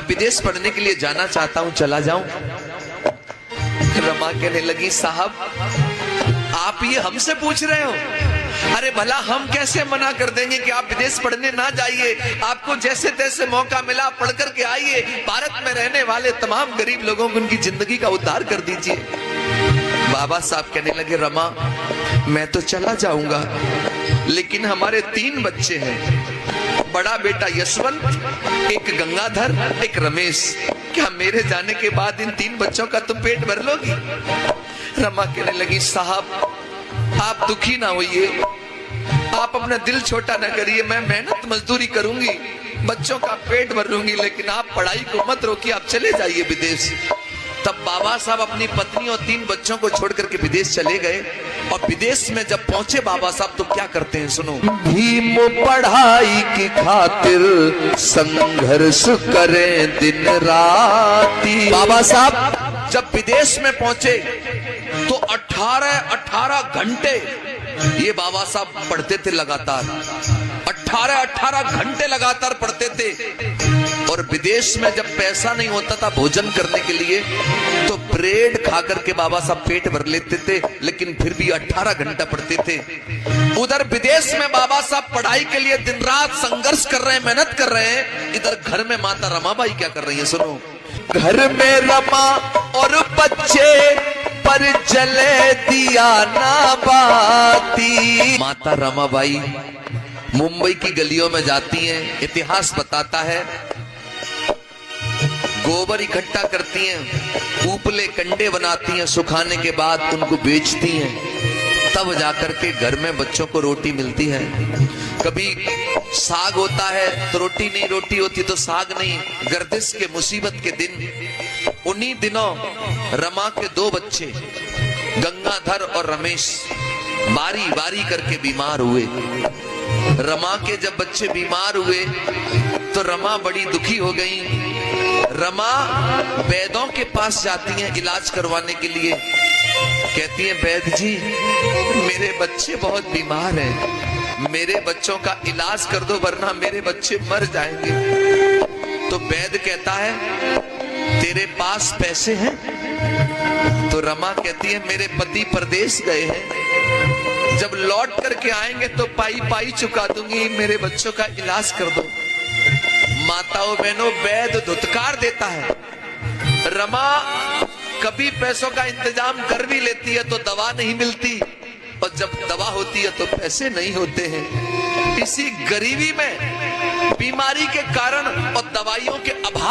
मैं विदेश पढ़ने के लिए जाना चाहता हूं, चला जाऊं? रमा कहने लगी, साहब आप ये हमसे पूछ रहे हो? अरे भला हम कैसे मना कर देंगे कि आप विदेश पढ़ने ना जाइए। आपको जैसे तैसे मौका मिला पढ़ करके आइए, भारत में रहने वाले तमाम गरीब लोगों को उनकी जिंदगी का उद्धार कर दीजिए। बाबा साहब कहने लगे, रमा मैं तो चला जाऊंगा, लेकिन हमारे 3 बच्चे हैं, बड़ा बेटा यशवंत, एक गंगाधर, एक रमेश। क्या मेरे जाने के बाद इन 3 बच्चों का तुम पेट भर लोगी? रमा कहने लगी, साहब आप दुखी ना होइए, आप अपना दिल छोटा ना करिए, मैं मेहनत मजदूरी करूंगी, बच्चों का पेट भर लूंगी, लेकिन आप पढ़ाई को मत रोकिए, आप चले जाइए विदेश। तब बाबा साहब अपनी पत्नी और 3 बच्चों को छोड़ करके विदेश चले गए। और विदेश में जब पहुंचे बाबा साहब तो क्या करते हैं, सुनो। भीम पढ़ाई की खातिर संघर्ष करें दिन राती। बाबा साहब जब विदेश में पहुंचे तो 18 घंटे ये बाबा साहब पढ़ते थे लगातार, 18 घंटे लगातार पढ़ते थे। और विदेश में जब पैसा नहीं होता था भोजन करने के लिए तो ब्रेड खा करके बाबा साहब पेट भर लेते थे, लेकिन फिर भी 18 घंटा पढ़ते थे। उधर विदेश में बाबा साहब पढ़ाई के लिए दिन रात संघर्ष कर रहे हैं, मेहनत कर रहे हैं। इधर घर में माता रमाबाई क्या कर रही है, सुनो। घर में रमा और बच्चे पर जले दिया ना बाती। माता रमाबाई मुंबई की गलियों में जाती हैं, इतिहास बताता है, गोबर इकट्ठा करती हैं, उपले कंडे बनाती हैं, सुखाने के बाद उनको बेचती हैं, तब जाकर के घर में बच्चों को रोटी मिलती है। कभी साग होता है तो रोटी नहीं, रोटी होती तो साग नहीं। गर्दिश के मुसीबत के दिन, उन्हीं दिनों रमा के 2 बच्चे गंगाधर और रमेश बारी बारी करके बीमार हुए। रमा के जब बच्चे बीमार हुए तो रमा बड़ी दुखी हो गई। रमा वैद्यों के पास जाती हैं इलाज करवाने के लिए, कहती हैं, वैद्य जी मेरे बच्चे बहुत बीमार हैं, मेरे बच्चों का इलाज कर दो वरना मेरे बच्चे मर जाएंगे। तो वैद्य कहता है, तेरे पास पैसे हैं? तो रमा कहती है, मेरे पति परदेश गए हैं, जब लौट करके आएंगे तो पाई पाई चुका दूंगी, मेरे बच्चों का इलाज कर दो। माताओं बहनों, वैद्य धुतकार देता है। रमा कभी पैसों का इंतजाम कर भी लेती है तो दवा नहीं मिलती, और जब दवा होती है तो पैसे नहीं होते हैं। इसी गरीबी में, बीमारी के कारण और दवाइयों के अभाव